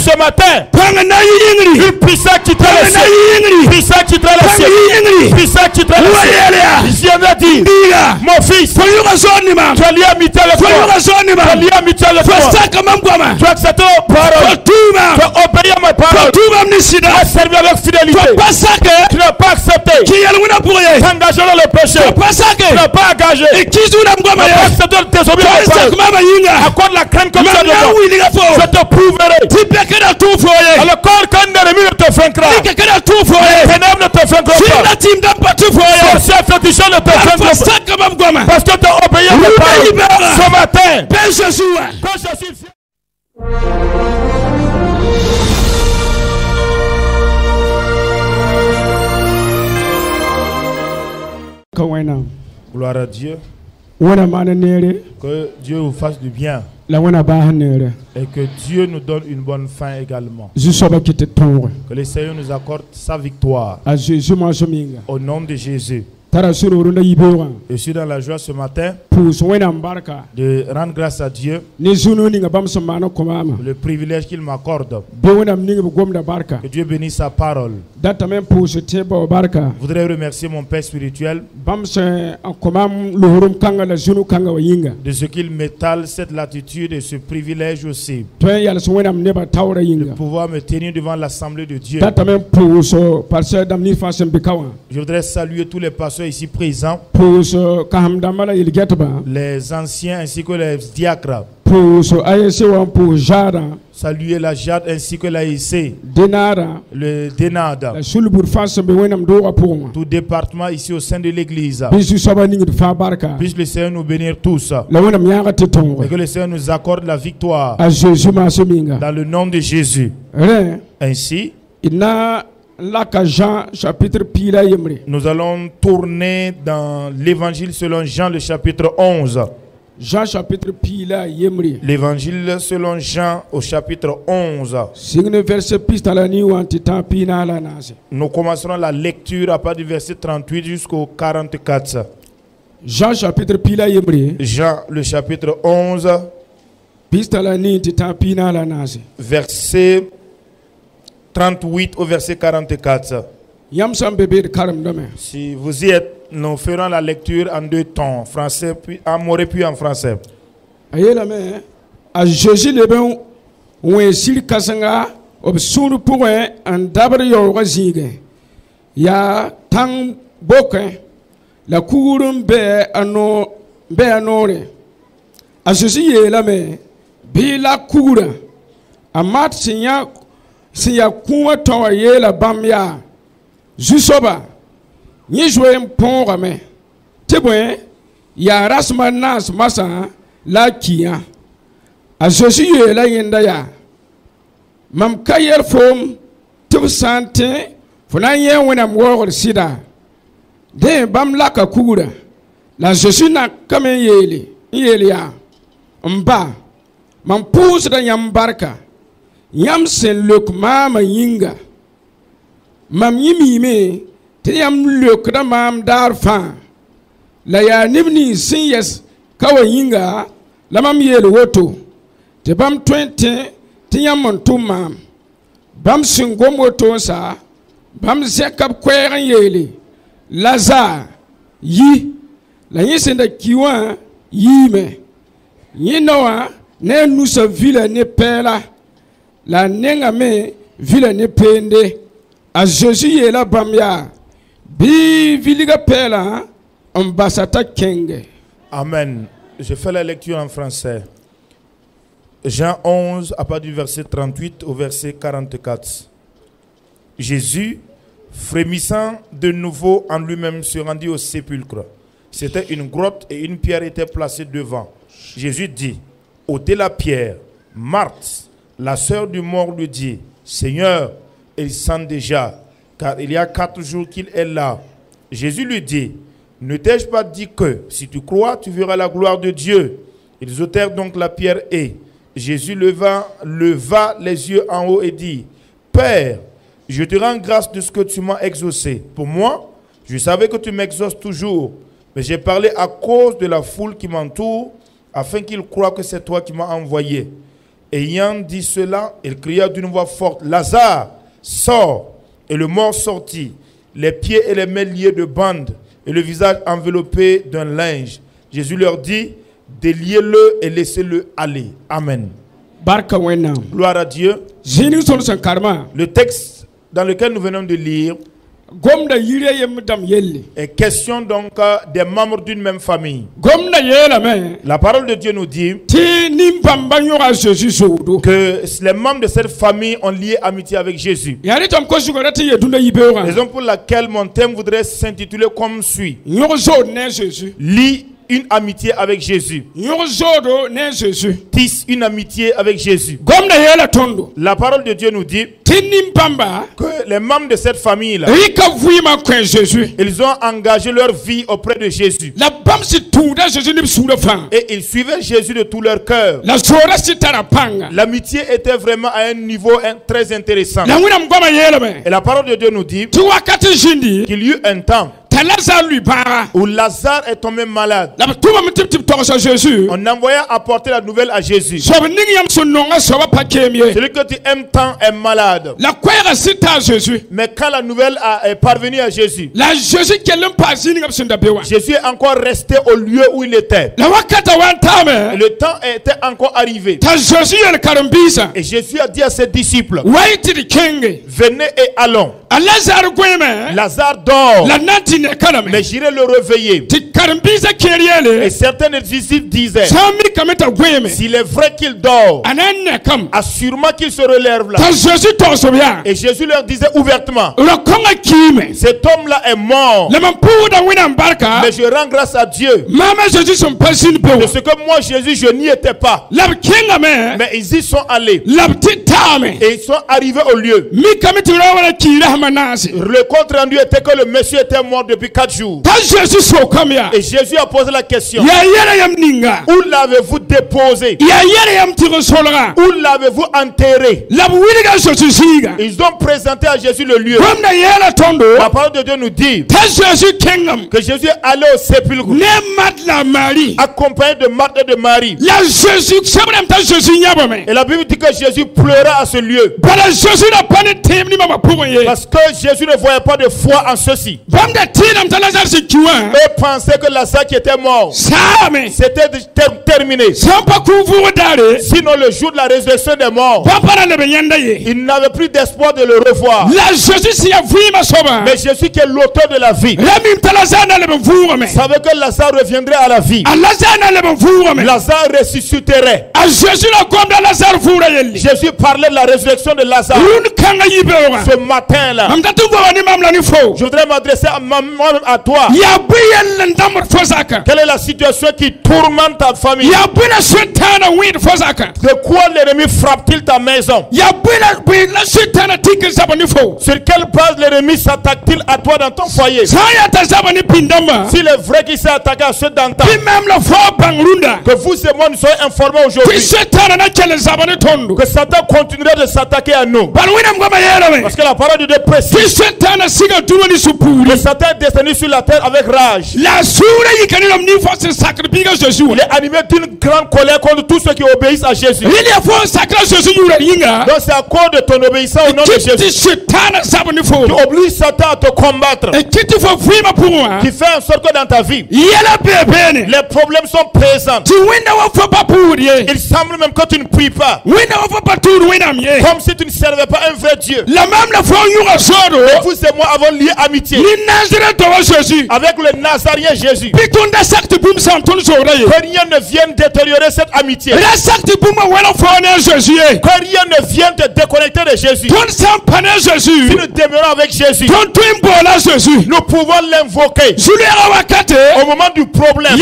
ce matin, une puissance quittera les cieux. Puissance quittera les cieux. Puissance quittera les cieux. Je viens dire, mon fils, tu as lié amitié avec toi. Tu as lié amitié avec toi. Tu as accepté ma parole. Tu as obéi à ma parole. Tu as servi avec fidélité. Tu n'as pas accepté. T'engager dans le péché. Tu n'as pas engagé. Tu n'as pas accepté de désobéir à ma parole. Accorde la crainte comme ça devant. Je te prouverai. Alors quand l'ennemi ne te vaincra, les ténèbres ne te vaincront pas. Sorcier féticheur ne te vaincra pas. Parce que tu as obéi à ma parole. Ce matin, quand je suis fier. Gloire à Dieu. Que Dieu vous fasse du bien. Et que Dieu nous donne une bonne fin également. Que le Seigneur nous accorde sa victoire. Au nom de Jésus. Je suis dans la joie ce matin de rendre grâce à Dieu pour le privilège qu'il m'accorde. Que Dieu bénisse sa parole. Je voudrais remercier mon Père spirituel de ce qu'il m'étale cette latitude et ce privilège aussi de pouvoir me tenir devant l'assemblée de Dieu. Je voudrais saluer tous les pasteurs ici présents, les anciens ainsi que les diacres. Saluer la JAD ainsi que l'AIC, le DENAD, tout département ici au sein de l'église. Puisse le Seigneur nous bénir tous et que le Seigneur nous accorde la victoire dans le nom de Jésus. Ainsi, nous allons tourner dans l'évangile selon Jean, le chapitre 11. Jean chapitre pila yemri. L'évangile selon Jean au chapitre 11. Nous commencerons la lecture à partir du verset 38 jusqu'au 44. Jean chapitre pila yemri. Jean le chapitre 11. Verset 38 au verset 44. Si vous y êtes, nous ferons la lecture en deux temps, français puis en moré puis en français. A Jésus le ben on sil kasanga obsuru pour un dabre yo wazige ya tang boke la kurum be anore a Jésus ye la me bi la kura amat sinya kuwa to ye la bamya Jusoba, ni joué un pont ramé. Téboué, ya rasmanas massa la kia. A Jésus la yendaya. Mam kayer fom, tu sante, fonaye wenam wor sida. De bam la kakura. La Jésus na kame yelia. Mba, mam pousse da yambarka. Yam sen luk mama yinga. Mam yimime te yam lukda mam darfa la ya nibni sinyes kawayinga la mam yel woto te bam 20 te yam montum bam singom woto sa bam zekab kweran yele laza yi la yisenda kiwa yime yinoa ne nusa vile ne pela la nenga me vile ne pende. A Jésus est la bamia. Bi viliga pela ambasata kenge. Amen. Je fais la lecture en français. Jean 11 à partir du verset 38 au verset 44. Jésus, frémissant de nouveau en lui-même, se rendit au sépulcre. C'était une grotte et une pierre était placée devant. Jésus dit: ôtez la pierre. Marthe, la sœur du mort, lui dit: Seigneur, il sent déjà, car il y a 4 jours qu'il est là. Jésus lui dit: ne t'ai-je pas dit que, si tu crois, tu verras la gloire de Dieu? Ils ôtèrent donc la pierre et Jésus leva les yeux en haut et dit: Père, je te rends grâce de ce que tu m'as exaucé. Pour moi, je savais que tu m'exauces toujours, mais j'ai parlé à cause de la foule qui m'entoure, afin qu'ils croient que c'est toi qui m'as envoyé. Ayant dit cela, il cria d'une voix forte, Lazare, sors. Et le mort sortit, les pieds et les mains liés de bandes, et le visage enveloppé d'un linge. Jésus leur dit, déliez-le et laissez-le aller. Amen. Gloire à Dieu. Le texte dans lequel nous venons de lire est question donc des membres d'une même famille. La parole de Dieu nous dit que les membres de cette famille ont lié amitié avec Jésus. Raison pour laquelle mon thème voudrait s'intituler comme suit. Lis une amitié avec Jésus. Tisse une amitié avec Jésus. La parole de Dieu nous dit que les membres de cette famille-là, ils ont engagé leur vie auprès de Jésus. Et ils suivaient Jésus de tout leur cœur. L'amitié était vraiment à un niveau très intéressant. Et la parole de Dieu nous dit qu'il y eut un temps où Lazare est tombé malade. On envoya apporter la nouvelle à Jésus. Celui que tu aimes tant est malade. Mais quand la nouvelle est parvenue à Jésus, Jésus est encore resté au lieu où il était. Et le temps était encore arrivé. Et Jésus a dit à ses disciples, venez et allons. Lazare dort, mais j'irai le réveiller. Et certains des disciples disaient, s'il est vrai qu'il dort, assurément qu'il se relève là. Et Jésus leur disait ouvertement, cet homme-là est mort, mais je rends grâce à Dieu de ce que moi Jésus je n'y étais pas, mais ils y sont allés et ils sont arrivés au lieu. Le compte rendu était que le monsieur était mort depuis 4 jours. Et Jésus a posé la question, où l'avez-vous déposé? Où l'avez-vous enterré? Ils ont présenté à Jésus le lieu. La parole de Dieu nous dit que Jésus est allé au sépulcre accompagné de Marthe et de Marie. Et la Bible dit que Jésus pleura à ce lieu parce que Jésus ne voyait pas de foi en ceci. Eux pensaient que Lazare qui était mort, c'était terminé. Sinon le jour de la résurrection des morts, ils n'avaient plus d'espoir de le revoir. Mais Jésus qui est l'auteur de la vie savait que Lazare reviendrait à la vie. Lazare ressusciterait. Jésus parlait de la résurrection de Lazare. Ce matin-là, je voudrais m'adresser à toi. Quelle est la situation qui tourmente ta famille? De quoi l'ennemi frappe-t-il ta maison? Sur quelle base l'ennemi s'attaque-t-il à toi dans ton foyer? S'il est vrai qu'il s'est attaqué à ceux d'antan, que vous et moi nous soyons informés aujourd'hui, que Satan continuerait de s'attaquer à nous. Parce que la parole de Dieu précise que Satan est descendu sur la terre avec rage. Il est animé d'une grande colère contre tous ceux qui obéissent à Jésus. Donc c'est à cause de ton obéissance au nom de Jésus qui oblige Satan à te combattre, qui fait en sorte que dans ta vie les problèmes sont présents. Il semble même que tu ne pries pas, comme si tu ne servais pas un vrai Dieu. Et vous et moi avons lié amitié avec le Nazarien Jésus. Que rien ne vienne détériorer cette amitié. Que rien ne vienne te déconnecter de Jésus. Si nous demeurons avec Jésus, nous pouvons l'invoquer au moment du problème, au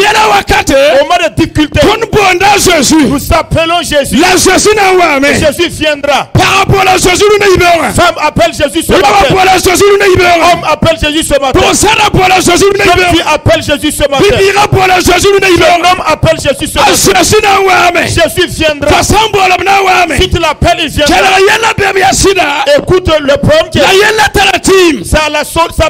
moment de difficulté. Nous appelons Jésus. Et Jésus viendra. Femme appelle Jésus ce matin. Homme appelle Jésus ce matin. Jeune fille appelle Jésus ce matin. Jeune homme appelle Jésus ce matin. Jésus viendra. Si tu l'appelles, il viendra. Écoute, le problème qui est, c'est à la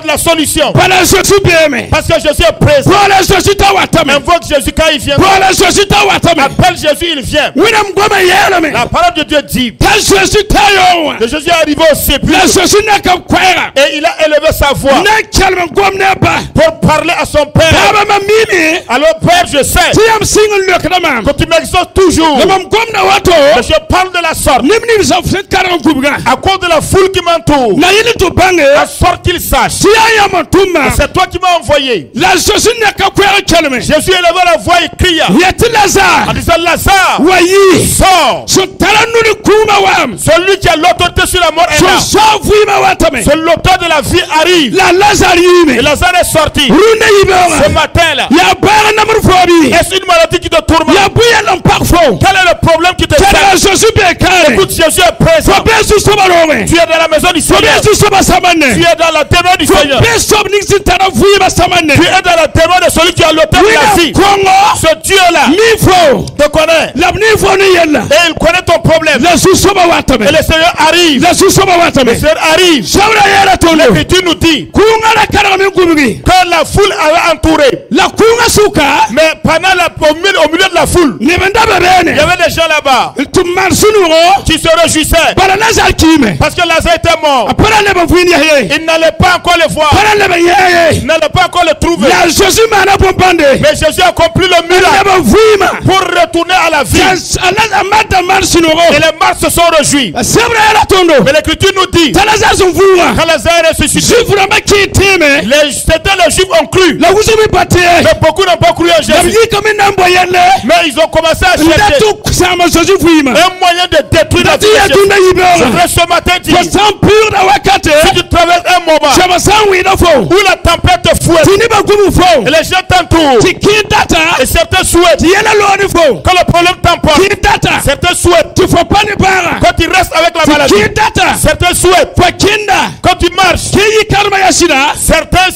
la solution. Voilà Jésus bien. Parce que Jésus est présent. Voilà Jésus ta watame. Invoque Jésus quand il vient. Voilà Jésus ta watame. Appelle Jésus, il vient. William Goma yelame. La parole de Dieu dit Ta Jésus ta yo. que Jésus est arrivé au sépulcre. La Jésus n'a qu'à kwera. Et il a élevé sa voix Na kalman gomna ba. pour parler à son Père. Baba mamimi. Alors Père, je sais Tiam single look na mam. que tu m'exauces toujours. Na mam gomna wato. Mais je parle de la sorte. Nimni sa fait karan kubga. À cause de la foule qui m'entoure. Na yini to bange. À sorte qu'il sache. Tia ya matuma. C'est toi qui m'as envoyé. La Jésus n'a qu'à kwera kalme. Jésus élevait la voix et cria Yeti Lazare. en disant Lazare, Wayi. sors. So taranu ni kuma wam. Celui qui a l'autorité sur la mort est là. So ma watame. C'est l'auteur de la vie arrive. La Lazare yime. Et Lazare est sorti Rune ce yibora. matin-là. Ya bara namur fobi. Est-ce une maladie qui te tourmente? Ya buya lampak fo. Quel est le problème qui te Kera fait? Jésus be kare. Écoute, Jésus est présent. Fo besu soba rome. Tu es dans la maison du Fo Seigneur. besu soba Tu samane. es dans la demeure du Fo Seigneur. besu nixin tara fuyi ba samane. Tu es dans la demeure de celui qui a l'auteur de la vie. Kongo. Ce Dieu-là Mi fo. te connaît. La ni fo ni yella. Et il connaît ton problème. La su soba watame. Et le Seigneur arrive. La su soba watame. Le Seigneur arrive. Shawra yera tondo. L'Écriture nous dit Kunga la kara mi kubugi. que la foule avait entouré. La kunga suka. Mais pendant au milieu de la foule, Ni benda il y bebene. avait des gens là-bas Tumar sunuro. qui se réjouissaient. Para Lazare kime. Parce que Lazare était mort. Para le bafuini yahe. Il n'allait pas encore le voir. Para le baye. Il n'allait pas encore le trouver. La Jésus mana pompande. Mais Jésus a accompli le Le miracle bafuima. pour retourner à la vie. Allah amata mar sunuro. Et les morts se sont réjouis. Sebra yera tondo. Mais l'Écriture nous dit Lazare sunfuwa. quand Lazare est ressuscité, Jifura makitime. c'était les Juifs ont cru. La uzumi pate. Mais beaucoup n'ont pas cru en La Jésus. yika minambo yelle. Mais ils ont commencé à chercher Ndatu sama Jésus fuima. un moyen de détruire la vie Ndatu de ya Jésus. tunda Je yibora. voudrais ce matin dire, Kwa sampur na wakate. si tu traverses un moment Shaba sanwi na fo. où la tempête te fouette Tini bakumu fo. et les gens t'entourent Tiki data. et certains souhaitent Yela loni fo. que le problème t'emporte, Tiki data. certains souhaitent Tu faut pas ne para. quand tu restes avec la maladie, Tiki data. certains souhaitent Kwa kinda. quand tu marches, Kiyi karma yashida. certains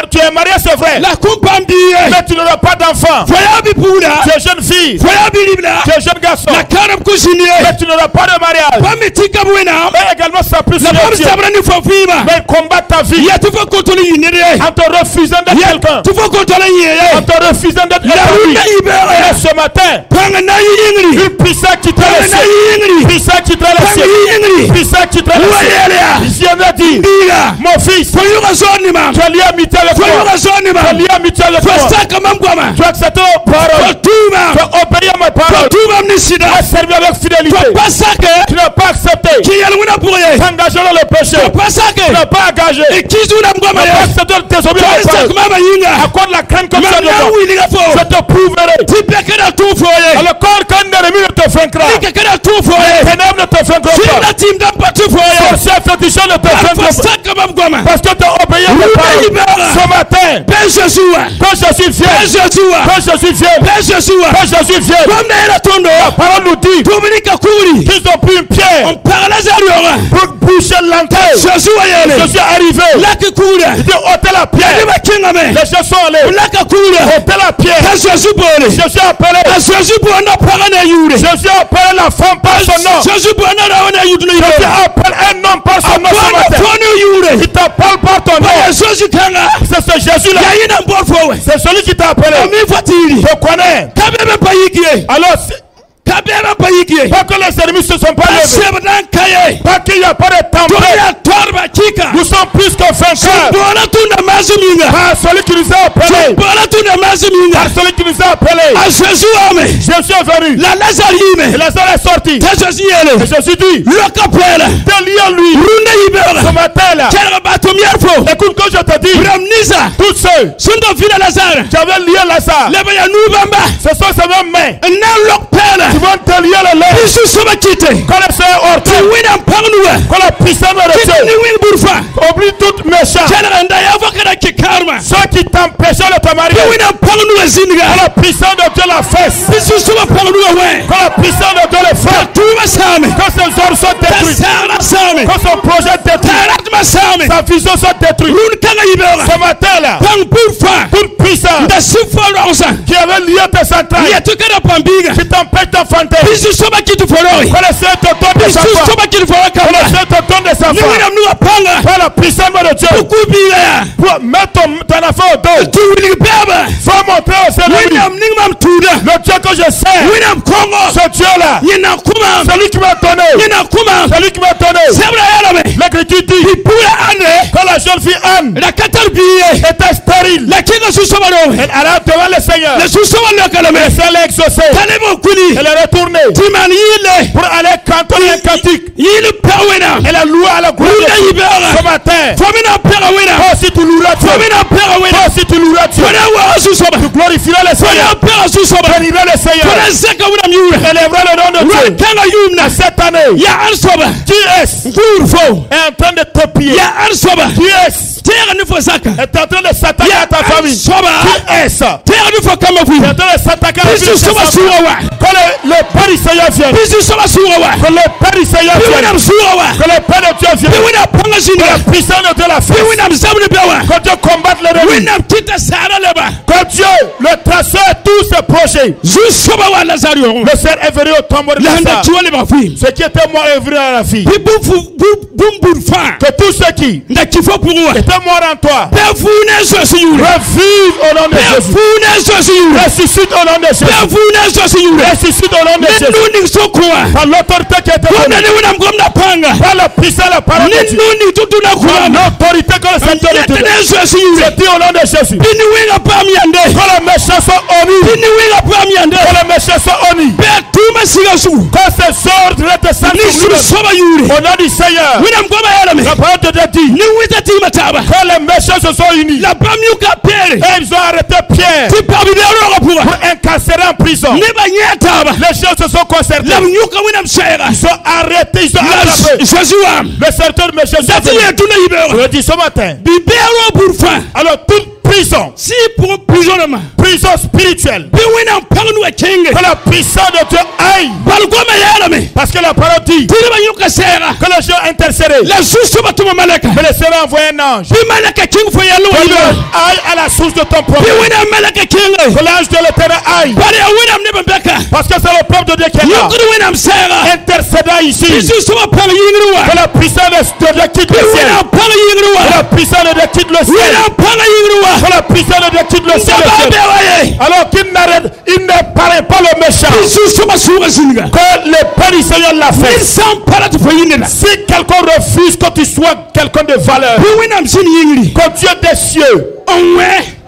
tu es marié c'est vrai, La kumpambiye. mais tu n'auras pas d'enfant. Foya bi puda. Tu es jeune fille, Foya bi libla. tu es jeune garçon, La karab kusinie. mais tu n'auras pas de mariage. Pamitika buena. Mais également ça peut se La femme réussir. sabrani fo fima. Mais combat ta vie Ya tu faut contrôler yinere. en te refusant d'être quelqu'un, Tu faut contrôler en yeye. te refusant d'être La établi. runda ibera. Et ce matin, Panga na yingri. une puissance qui t'a Panga laissé, na yingri. puissance qui t'a Panga laissé, yingri. puissance qui t'a laissé. Wayelea. Ici on a dit, Diga. mon fils, Foyuka zoni ma. tu as lié amitié avec moi. Foyuka zoni Tu as ma. lié amitié avec moi. Fasaka mamkwama. Tu as accepté mes paroles. Fatuma. Tu as obéi à ma parole. Fatuma Tu mnisida. as servi avec fidélité. Pasake. Tu n'as pas accepté Kiyalwina puye. t'engager dans le péché. Pasake. Tu n'as pas engagé. Tu Ikizuna mkwama n'as pas ye. accepté de désobéir à ma Pasaka parole. mama yinga. Accorde la crainte comme ça de Mama moi. wiliga Je fo. te prouverai. Tipekera tu foye. Alors quand l'ennemi ne te vaincra, Tikekera tu foye. ténèbres ne te vaincront pas. Fina timda patu foye. Sorcier féticheur ne te vaincra pas. Fasaka mamkwama. Parce que tu as obéi à ma parole. Ce matin, Ben Jesua. quand je suis Ben fier, Jesua. quand je suis fier, Ben Jesua. quand je suis fier, Comme na tondo. la parole nous dit Dominika kuri. qu'ils ont pris une pierre On parle à Zariora. pour boucher l'entrée. Jesua yele. Je suis arrivé. Laki kura. Il dit ôtez la pierre. Yaba kingame. Les gens sont allés. Laka kura. Ôtez la pierre. Ka Jésus bole. Je suis appelé. Ka Jésus bole na parana yure. Je suis appelé la femme par son nom. Jésus bole na rawana yure. Je suis appelé un homme par son nom ce Bwana matin. fonu yure. Il t'appelle par ton nom. Bwana Jésus kanga. C'est ce Jésus-là. Yayina mborfo we. C'est celui qui t'a appelé. Ami fatiri. Je connais. Kabebe payikie. Alors, Kabebe payikie. pas que les ennemis se sont pas levés. Sebdan kaye. Pas qu'il n'y a pas de tempête. Toya torba kika. Nous sommes plus que vainqueurs. Bwana tuna mazuminga. Par celui qui nous a appelés. Bwana tuna mazuminga. Par celui qui nous a appelés. A Jésus ame. Jésus est venu. La Lazare yime. Et Lazare est sorti. Ta Jésus yele. Et Jésus dit, Lokapela. t'es lié en lui. Runda yibera. Ce matin-là, Kera batumier fo. écoute quand je te dis, Bramniza. tous ceux Sundo fila Lazare. qui avaient lié Lazare, Leba ya nubamba. ce sont ces mêmes mains Na lokpela. qui vont te lier le lait. Isu soba kite. Quand le Seigneur est Tu orti, wina mpangnuwa. quand la puissance de Kite ni Dieu win burfa. oublie tout méchant. Kera nda ya vakara kikarma. Ceux qui t'empêchaient de te marier, Tu wina mpangnuwa zinga. quand la puissance de Dieu la fesse, Isu soba mpangnuwa we. quand la puissance de Dieu le fait, Tuma same. quand ses œuvres sont détruites, Tasara same. quand son projet est détruit, Taratma same. sa vision sont détruites. Run kanga yibera. Ce matin-là, Pang burfa. toute puissance Nda sifolonsa. qui avait lié tes entrailles, Yetukara pambiga. qui t'empêche d'enfanter, Isu soba kitu foloi. quand le Seigneur te donne des Isu enfants, soba kitu foloi quand le kama. Seigneur te donne des Ni enfants, wina mnuwa panga. par la puissance de de Dieu. Pour mettre ton enfant au dos. Faut montrer au Seigneur. Le Dieu que je sais. Ce Dieu-là. Celui qui m'a donné. Celui qui m'a donné. L'Écriture dit. Quand la jeune fille Anne était stérile. Elle alla devant le Seigneur. Le Seigneur l'a exaucé. Elle est retournée pour aller cantonner un cantique. Elle a loué à la gloire de Dieu. Ce matin, toi aussi tu loueras Dieu. Toi aussi tu loueras Dieu. Tu glorifieras le Seigneur. Tu béniras le Seigneur. Élèveras le nom de Dieu. Cette année, qui est-ce est en train de te piller? Qui est-ce est en train de s'attaquer à ta famille? Qui est-ce est en train de s'attaquer à la vie de ta famille? Quand le Père du Seigneur vient, que le Père du Seigneur vient, que le Père de Dieu vient, que la puissance de Dieu la fasse, que Dieu combatte l'ennemi, que Dieu le traceur tous ses projets. Le Seigneur est venu au tombeau de Lazare. Ce qui était mort est venu à la vie. Que tous ceux qui étaient morts en toi revivent au nom de Jésus. Ressuscite au nom de Jésus. Ressuscite au nom de Jésus. Par l'autorité qui était donnée. Par la puissance de la parole de Dieu. L'autorité que le Seigneur te donne. Je dis au nom de Jésus. Quand les méchants sont honnis. Quand les méchants sont honnis. Quand ces ordres te sanctifient. Au nom du Seigneur. La parole de Dieu dit. Quand les méchants se sont unis. Et ils ont arrêté Pierre. Pour incarcérer en prison. Les gens se sont concernés. Ils sont arrêtés. Ils sont attrapés. Le serviteur de méchants je dis ce matin. Alors toute prison. Prison spirituelle. Que la puissance de Dieu aille. Parce que la parole dit que les gens intercédés. Mais le Seigneur a envoyé un ange. Que lui aille à la source de ton problème. Que l'ange de l'Éternel aille. Parce que c'est le peuple de Dieu qui est là. Intercédant ici. Que la puissance de Dieu quitte le ciel. Que la puissance de Dieu quitte le ciel. Que la puissance de Dieu quitte le ciel. Alors qu'il n'arrête, il ne paraît pas le méchant. Que le Père du Seigneur l'a fait. Si quelqu'un refuse que tu sois quelqu'un de valeur, que Dieu des cieux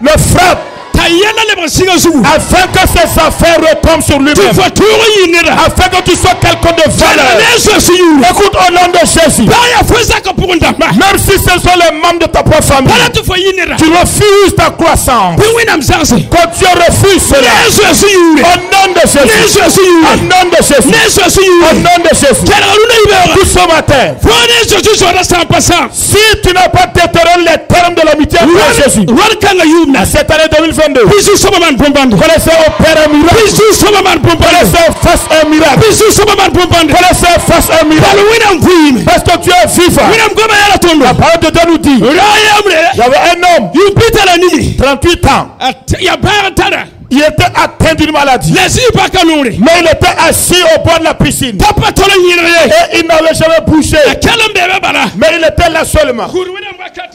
le frappe, afin que ses affaires retombent sur lui-même, afin que tu sois quelqu'un de valeur. Écoute au nom de Jésus. Même si ce sont les membres de ta propre famille, tu refuses ta croissance. Que Dieu refuse cela. Au nom de Jésus. Au nom de Jésus. Au nom de Jésus. Tout ce matin, si tu n'as pas déterré les termes de l'amitié avec Jésus, cette année 2022, connaissez opérer un miracle. Connaissez face un miracle. Connaissez face un miracle. Parce que tu es vivant. La parole de Dieu nous dit. Il y avait un homme, 38 ans. Il était atteint d'une maladie. Mais il était assis au bord de la piscine. Et il n'avait jamais bougé. Mais il était là seulement,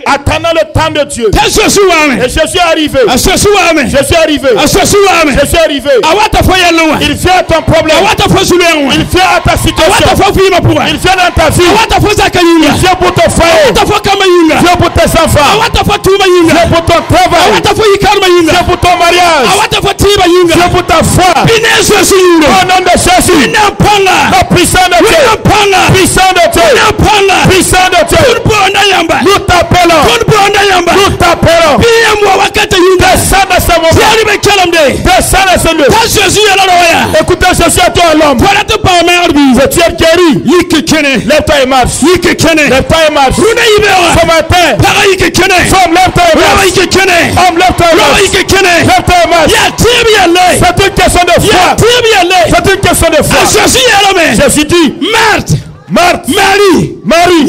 attendant le temps de Dieu. Et Jésus est arrivé. Jésus est arrivé. Jésus est arrivé. Il vient à ton problème. Il vient à ta situation. Il vient dans ta vie. Il vient pour ton foyer. Il vient pour tes enfants. Il vient pour ton travail. Il vient pour ton mariage. Dieu pour ta foi. Au nom de Jésus. La puissance de Dieu. Puissance de Dieu. Puissance de Dieu. Nous t'appelons. Nous t'appelons. Descends de ce moment. Descends de ce lieu. Écoutez, Jésus est toi l'homme. Tu es guéri. Lève-toi et marche. Lève-toi et marche. Ce matin. Femme, lève-toi et marche. Homme, lève-toi et marche. Lève-toi et marche. C'est une question de foi. C'est une question de foi. Jésus dit, Marthe, Marie,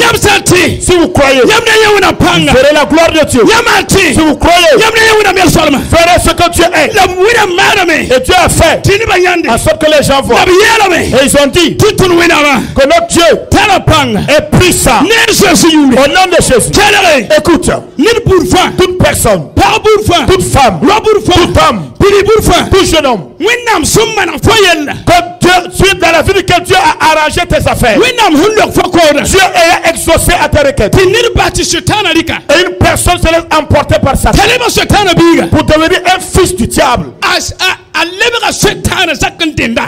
si vous croyez, verrez la gloire de Dieu. Si vous croyez, verrez ce que Dieu est. Et Dieu a fait en sorte que les gens voient. Et ils ont dit que notre Dieu est puissant. Au nom de Jésus. Écoute, toute personne, toute femme, tout homme, tout jeune homme, quand Dieu, dans la vie de quel Dieu a arrangé tes affaires, Dieu a exaucé à tes requêtes. Et une personne se laisse emporter par Satan pour devenir un fils du diable.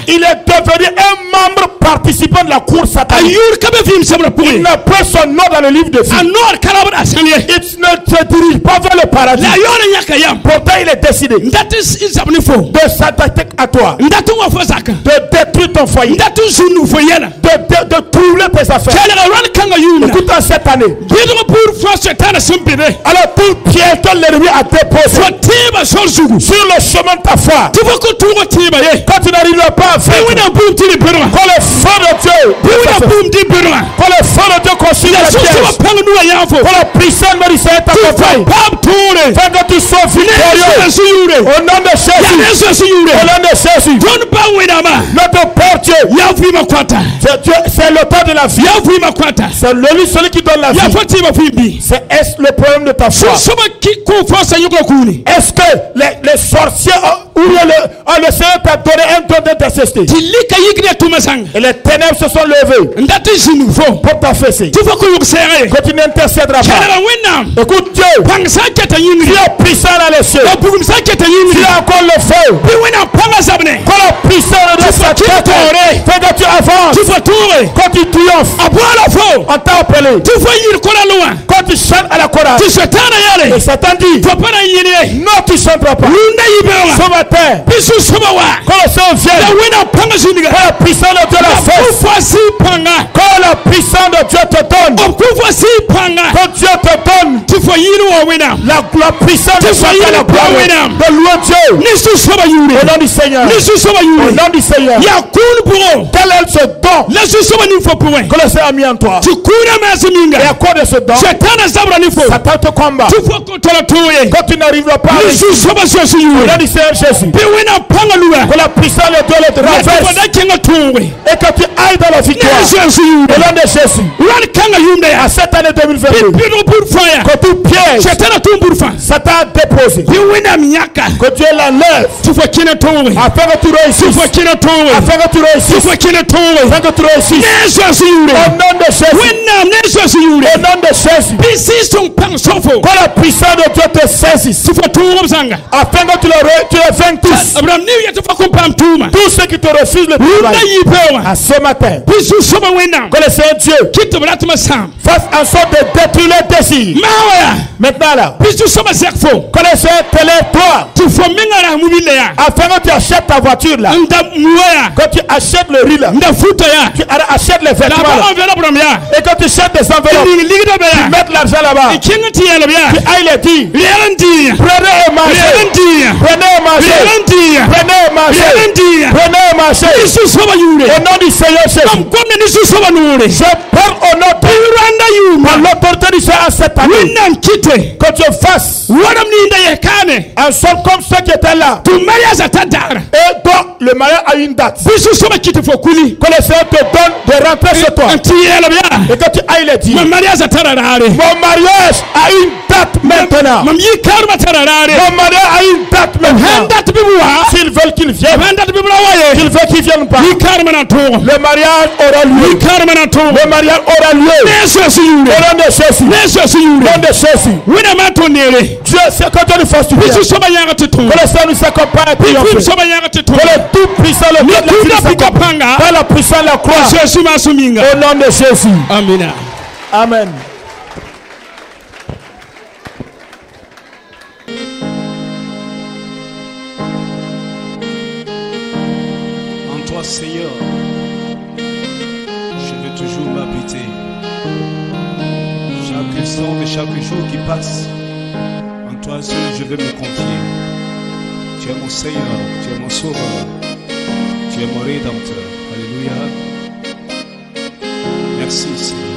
Il est devenu un membre participant de la cour satanique. Il n'a pas son nom dans le livre de vie. Il ne se dirige pas vers le paradis. Pourtant il est décidé de s'attaquer à toi, de détruire ton foyer, de troubler tes affaires. Écoute, en cette année, alors tout piège que l'ennemi a déposé sur le chemin de ta foi, quand tu n'arriveras pas à faire, quand le feu de Dieu, quand le feu de Dieu consume la pièce, quand la puissance de Seigneur t'accompagne, fais que tu sois victorieux au nom de Jésus. Au nom de Jésus, notre Père Dieu, c'est le temps de la vie. C'est lui celui qui donne la vie. C'est le problème de ta foi. Est-ce que les sorciers ou le Seigneur t'a donné un don d'intercession et les ténèbres se sont levées pour t'affaisser, que tu n'intercéderas pas? Écoute Dieu, tu es puissant dans les cieux, tu as encore le feu. Quand la puissance de Dieu fait que tu avances, quand tu triomphes, on t'a appelé, quand tu chantes à la chorale, et Satan dit non, tu ne chanteras pas. Ce matin, quand le Seigneur vient, quand la puissance de Dieu la fait, quand la puissance de Dieu te donne, quand Dieu te donne la puissance de Dieu, la gloire de louer Dieu au nom du Seigneur, au nom du Seigneur. Quel est ce don que le Seigneur a mis en toi? Et à cause de ce don, Satan te combat. Quand tu n'arriveras pas à réussir, au nom du Seigneur Jésus, que la puissance de Dieu te renverse et que tu ailles dans la victoire au nom de Jésus. À cette année 2022, que tout piège Satan a déposé, que Dieu l'enlève afin que tu réussisses, afin que tu réussisses, afin que tu réussisses au nom de Jésus, au nom de Jésus. Que la puissance de Dieu te saisisse afin que tu les vainques tous. Tous ceux qui te refusent le travail, à ce matin, que le Seigneur Dieu fasse en sorte de détruire les désirs. Maintenant là, que le Seigneur te lève toi, afin que tu achètes ta voiture là, que tu achètes le riz là, tu achètes les vêtements là, et que tu achètes des enveloppes, tu mets l'argent là-bas, tu ailles les dire, prenez et mangez, prenez et mangez, prenez et mangez, prenez et mangez, au nom du Seigneur Jésus. Je parle au nom de par l'autorité du Seigneur cette année, que Dieu fasse en sorte comme ceux qui étaient là, et dont le mariage a une date, que le Seigneur te donne de rentrer chez toi, et que tu ailles le dire, mon mariage a une date maintenant, mon mariage a une date maintenant. S'ils veulent qu'ils viennent, s'ils veulent qu'ils viennent pas, le mariage aura lieu, le mariage aura lieu au nom de Jésus, au nom de Jésus. Dieu, c'est que Dieu nous fasse du bien, que le Seigneur nous accompagne à triompher, que le tout puissant, le Dieu de la vie s'accompagne par la puissance de la croix, au nom de Jésus. Amen. Amen. En toi, Seigneur, je veux toujours m'habiter. Chaque instant de chaque jour qui passe, en toi seul je veux me confier. Tu es mon Seigneur, tu es mon Sauveur, tu es mon Rédempteur. Alléluia. Merci, Seigneur.